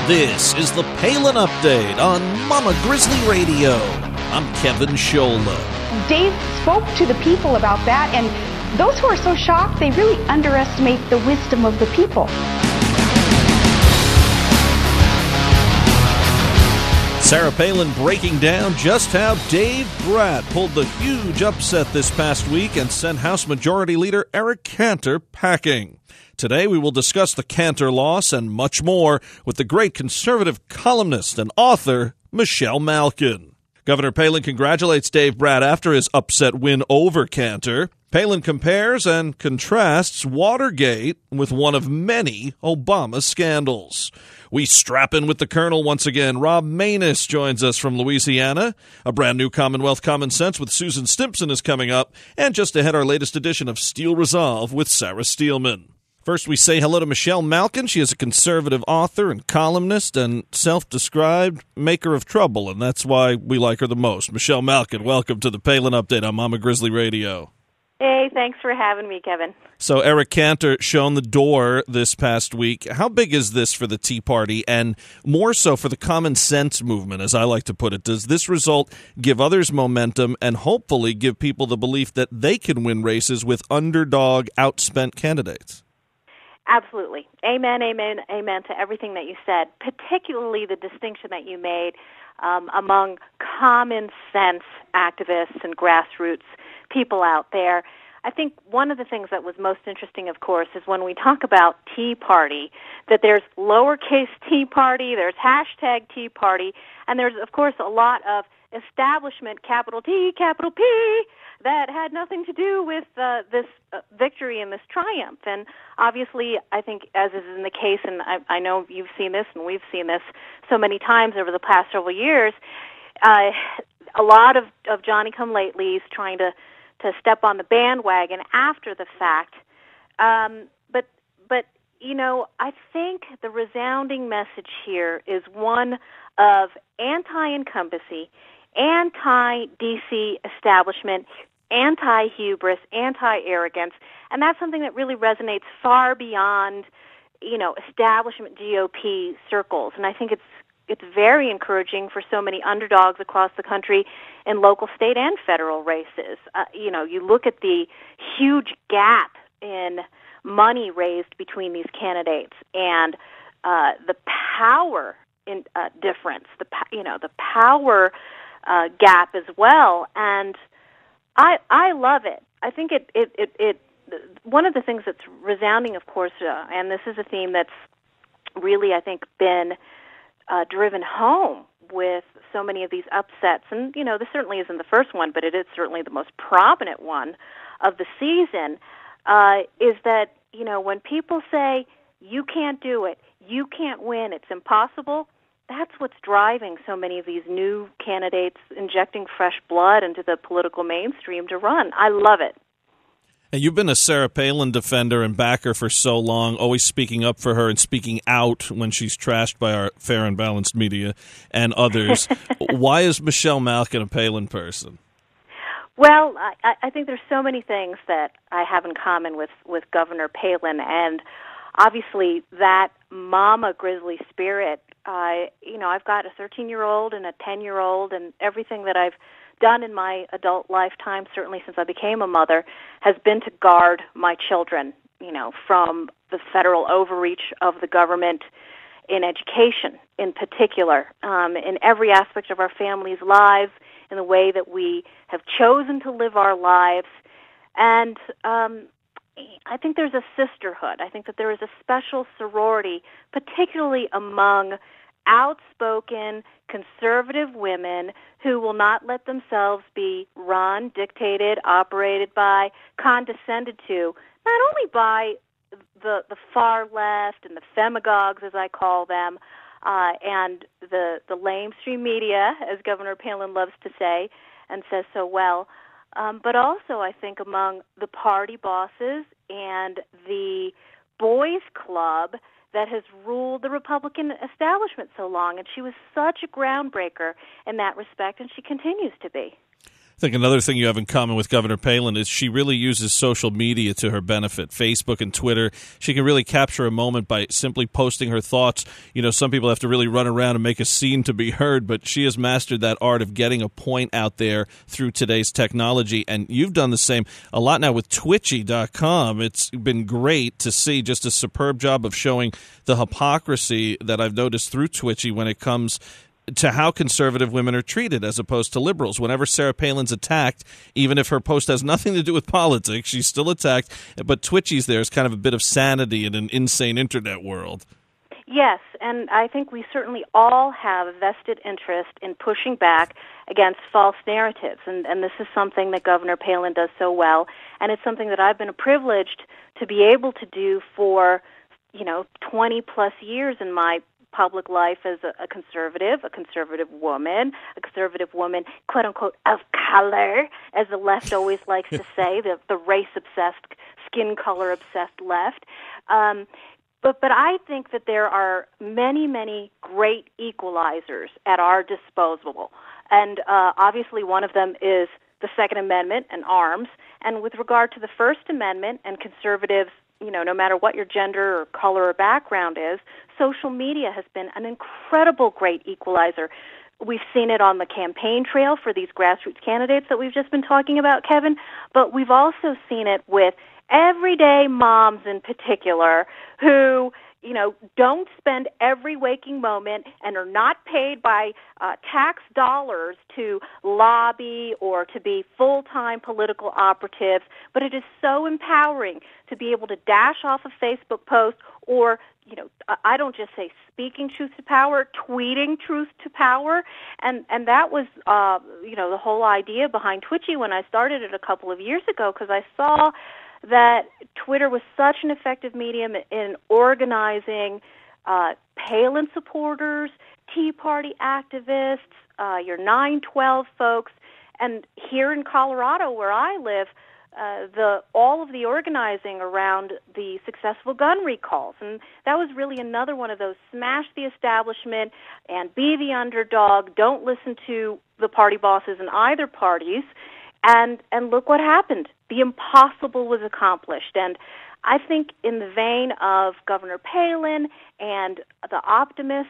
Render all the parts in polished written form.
This is the Palin Update on Mama Grizzly Radio. I'm Kevin Scholla. Dave spoke to the people about that, and those who are so shocked, they really underestimate the wisdom of the people. Sarah Palin breaking down just how Dave Brat pulled the huge upset this past week and sent House Majority Leader Eric Cantor packing. Today we will discuss the Cantor loss and much more with the great conservative columnist and author, Michelle Malkin. Governor Palin congratulates Dave Brat after his upset win over Cantor. Palin compares and contrasts Watergate with one of many Obama scandals. We strap in with the Colonel once again. Rob Maness joins us from Louisiana. A brand new Commonwealth Common Sense with Susan Stimpson is coming up. And just ahead, our latest edition of Steel Resolve with Sarah Steelman. First, we say hello to Michelle Malkin. She is a conservative author and columnist and self-described maker of trouble, and that's why we like her the most. Michelle Malkin, welcome to the Palin Update on Mama Grizzly Radio. Hey, thanks for having me, Kevin. So Eric Cantor shown the door this past week. How big is this for the Tea Party, and more so for the common sense movement, as I like to put it? Does this result give others momentum and hopefully give people the belief that they can win races with underdog, outspent candidates? Absolutely. Amen, amen, amen to everything that you said, particularly the distinction that you made among common sense activists and grassroots people out there. I think one of the things that was most interesting, of course, is when we talk about Tea Party, that there's lowercase Tea Party, there's hashtag Tea Party, and there's, of course, a lot of establishment, capital T, capital P, that had nothing to do with this victory and this triumph. And obviously, I think, as is in the case, and I know you've seen this and we've seen this so many times over the past several years, a lot of Johnny-come-latelys trying to step on the bandwagon after the fact. But you know, I think the resounding message here is one of anti-incumbency, anti-DC establishment, anti-hubris, anti-arrogance, and that's something that really resonates far beyond, you know, establishment GOP circles. And I think it's very encouraging for so many underdogs across the country in local, state, and federal races. You know, you look at the huge gap in money raised between these candidates and the power in difference, the power gap as well. And I love it. I think it one of the things that's resounding, of course, and this is a theme that's really, I think, been driven home with so many of these upsets. And, you know, this certainly isn't the first one, but it is certainly the most prominent one of the season, is that, you know, when people say, you can't do it, you can't win, it's impossible, that's what's driving so many of these new candidates injecting fresh blood into the political mainstream to run. I love it. And you've been a Sarah Palin defender and backer for so long, always speaking up for her and speaking out when she's trashed by our fair and balanced media and others. Why is Michelle Malkin a Palin person? Well, I think there's so many things that I have in common with Governor Palin, and obviously that Mama Grizzly spirit. You know, I've got a 13-year-old and a 10-year-old, and everything that I've done in my adult lifetime, certainly since I became a mother, has been to guard my children, you know, from the federal overreach of the government in education in particular, in every aspect of our families' lives, in the way that we have chosen to live our lives. And I think there's a sisterhood. I think that there is a special sorority, particularly among outspoken conservative women who will not let themselves be run, dictated, operated by, condescended to, not only by the far left and the femagogues, as I call them, and the lamestream media, as Governor Palin loves to say and says so well, but also I think among the party bosses and the boys' club that has ruled the Republican establishment so long. And she was such a groundbreaker in that respect, and she continues to be. I think another thing you have in common with Governor Palin is she really uses social media to her benefit. Facebook and Twitter, she can really capture a moment by simply posting her thoughts. You know, some people have to really run around and make a scene to be heard, but she has mastered that art of getting a point out there through today's technology, and you've done the same a lot now with Twitchy.com. It's been great to see just a superb job of showing the hypocrisy that I've noticed through Twitchy when it comes to how conservative women are treated as opposed to liberals. Whenever Sarah Palin's attacked, even if her post has nothing to do with politics, she's still attacked. But Twitchy's there is kind of a bit of sanity in an insane internet world. Yes, and I think we certainly all have a vested interest in pushing back against false narratives, and this is something that Governor Palin does so well, and it's something that I've been privileged to be able to do for, 20-plus years in my public life as a conservative woman, quote-unquote, of color, as the left always likes to say, the race-obsessed, skin color-obsessed left. But I think that there are many, many great equalizers at our disposal. And obviously one of them is the Second Amendment and arms. And with regard to the First Amendment and conservatives, no matter what your gender or color or background is, social media has been an incredible great equalizer. We've seen it on the campaign trail for these grassroots candidates that we've just been talking about, Kevin, but we've also seen it with everyday moms in particular who, don't spend every waking moment and are not paid by tax dollars to lobby or to be full-time political operatives, but it is so empowering to be able to dash off a Facebook post or, I don't just say speaking truth to power, tweeting truth to power, and that was, the whole idea behind Twitchy when I started it a couple of years ago, because I saw that Twitter was such an effective medium in organizing Palin supporters, Tea Party activists, your 9/12 folks, and here in Colorado where I live, all of the organizing around the successful gun recalls. And that was really another one of those smash the establishment and be the underdog, don't listen to the party bosses in either parties. And look what happened. The impossible was accomplished. And I think in the vein of Governor Palin and the optimist,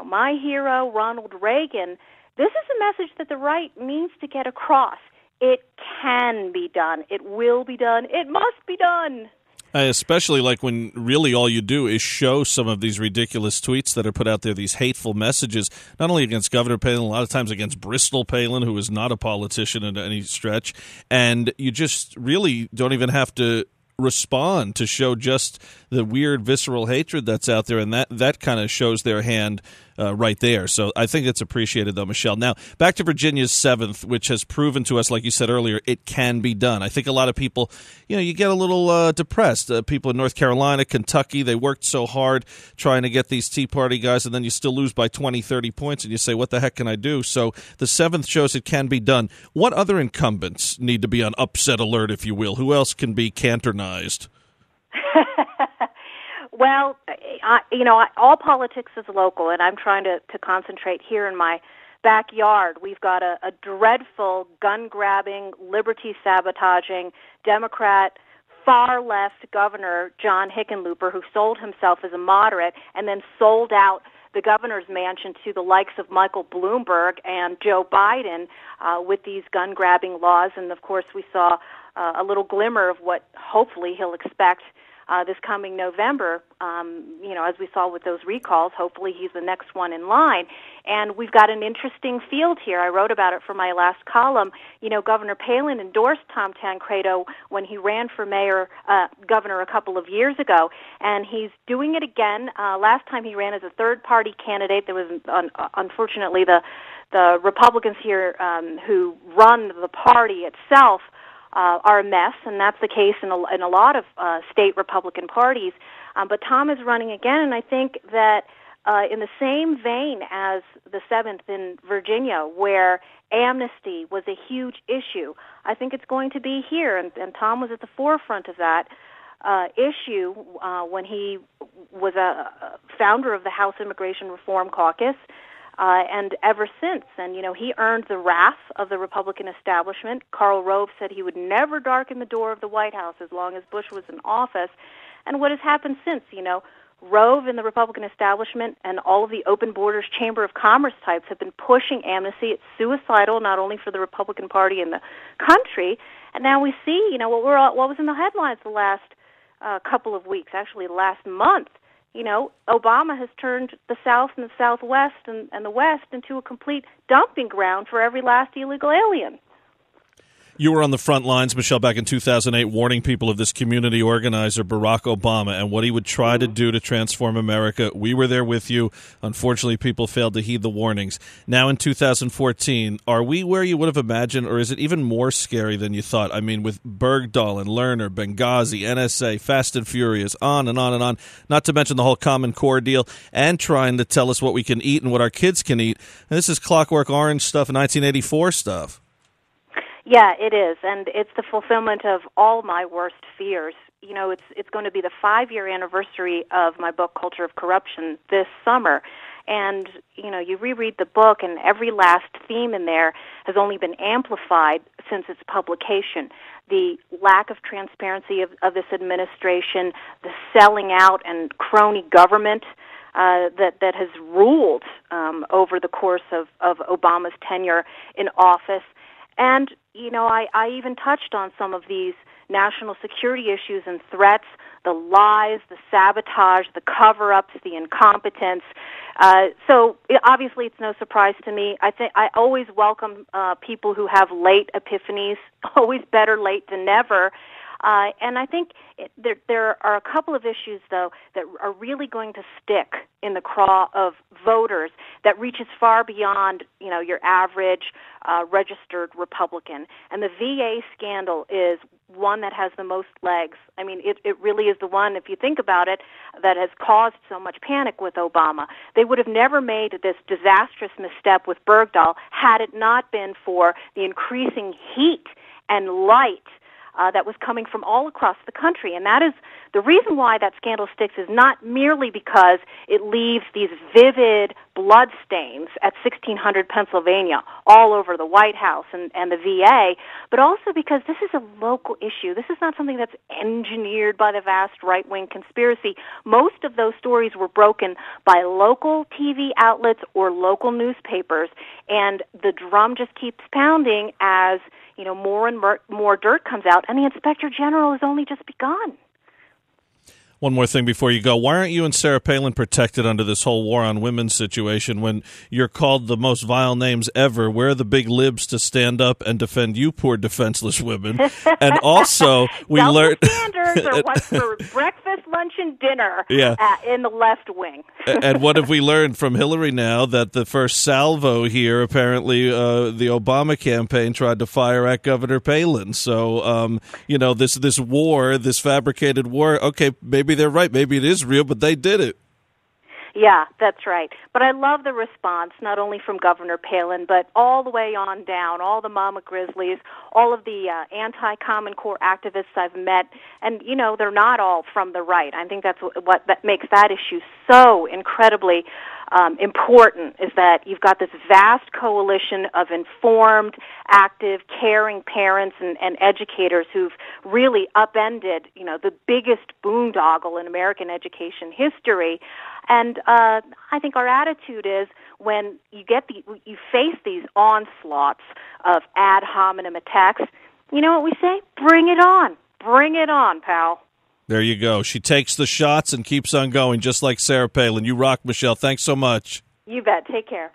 my hero, Ronald Reagan, this is a message that the right needs to get across. It can be done. It will be done. It must be done. I especially like when really all you do is show some of these ridiculous tweets that are put out there, these hateful messages, not only against Governor Palin, a lot of times against Bristol Palin, who is not a politician in any stretch, and you just really don't even have to respond to show just the weird visceral hatred that's out there, and that kind of shows their hand right there. So I think it's appreciated, though, Michelle. Now, back to Virginia's 7th, which has proven to us, like you said earlier, it can be done. I think a lot of people, you get a little depressed. People in North Carolina, Kentucky, they worked so hard trying to get these Tea Party guys, and then you still lose by 20, 30 points, and you say, what the heck can I do? So the 7th shows it can be done. What other incumbents need to be on upset alert, if you will? Who else can be canternized? Well, all politics is local, and I'm trying to concentrate here in my backyard. We've got a dreadful, gun-grabbing, liberty-sabotaging, Democrat, far-left governor, John Hickenlooper, who sold himself as a moderate and then sold out the governor's mansion to the likes of Michael Bloomberg and Joe Biden with these gun-grabbing laws. And, of course, we saw a little glimmer of what hopefully he'll expect this coming November, as we saw with those recalls. Hopefully he's the next one in line. And we've got an interesting field here. I wrote about it for my last column. Governor Palin endorsed Tom Tancredo when he ran for governor a couple of years ago, and he's doing it again. Last time he ran as a third-party candidate. There was, unfortunately, the Republicans here who run the party itself are a mess, and that's the case in a lot of state Republican parties. But Tom is running again, and I think that in the same vein as the 7th in Virginia, where amnesty was a huge issue, I think it's going to be here, and Tom was at the forefront of that issue when he was a founder of the House Immigration Reform Caucus. and ever since. And, he earned the wrath of the Republican establishment. Karl Rove said he would never darken the door of the White House as long as Bush was in office. And what has happened since, Rove and the Republican establishment and all of the open borders Chamber of Commerce types have been pushing amnesty. It's suicidal, not only for the Republican Party and the country. And now we see, what was in the headlines the last couple of weeks, actually last month. Obama has turned the South and the Southwest and the West into a complete dumping ground for every last illegal alien. You were on the front lines, Michelle, back in 2008, warning people of this community organizer, Barack Obama, and what he would try to do to transform America. We were there with you. Unfortunately, people failed to heed the warnings. Now in 2014, are we where you would have imagined, or is it even more scary than you thought? I mean, with Bergdahl and Lerner, Benghazi, NSA, Fast and Furious, on and on and on, not to mention the whole Common Core deal, and trying to tell us what we can eat and what our kids can eat. And this is Clockwork Orange stuff, 1984 stuff. Yeah, it is, and it's the fulfillment of all my worst fears. It's going to be the 5-year anniversary of my book, Culture of Corruption, this summer. And, you reread the book, and every last theme in there has only been amplified since its publication. The lack of transparency of this administration, the selling out and crony government that has ruled over the course of Obama's tenure in office. And, I even touched on some of these national security issues and threats, the lies, the sabotage, the cover-ups, the incompetence. So obviously it's no surprise to me. I always welcome people who have late epiphanies, always better late than never. And I think there are a couple of issues, though, that are really going to stick in the craw of voters that reaches far beyond, your average registered Republican. And the VA scandal is one that has the most legs. I mean, it really is the one, if you think about it, that has caused so much panic with Obama. They would have never made this disastrous misstep with Bergdahl had it not been for the increasing heat and light that was coming from all across the country. And that is the reason why that scandal sticks is not merely because it leaves these vivid blood stains at 1600 Pennsylvania all over the White House and the VA, but also because this is a local issue. This is not something that's engineered by the vast right-wing conspiracy. Most of those stories were broken by local TV outlets or local newspapers, and the drum just keeps pounding as more and more dirt comes out, and the Inspector General has only just begun. One more thing before you go. Why aren't you and Sarah Palin protected under this whole war on women situation when you're called the most vile names ever? Where are the big libs to stand up and defend you poor defenseless women? And also, we learned... Sanders are what's for breakfast, lunch, and dinner in the left wing. And what have we learned from Hillary now? That the first salvo here, apparently, the Obama campaign tried to fire at Governor Palin. So, this war, this fabricated war, okay, maybe they're right. Maybe it is real, but they did it. Yeah, that's right. But I love the response, not only from Governor Palin, but all the way on down, all the Mama Grizzlies, all of the anti-Common Core activists I've met. And, they're not all from the right. I think that's what that makes that issue so incredibly important, is that you've got this vast coalition of informed, active, caring parents and educators who've really upended, the biggest boondoggle in American education history. And I think our attitude is when you face these onslaughts of ad hominem attacks, you know what we say? Bring it on. Bring it on, pal. There you go. She takes the shots and keeps on going, just like Sarah Palin. You rock, Michelle. Thanks so much. You bet. Take care.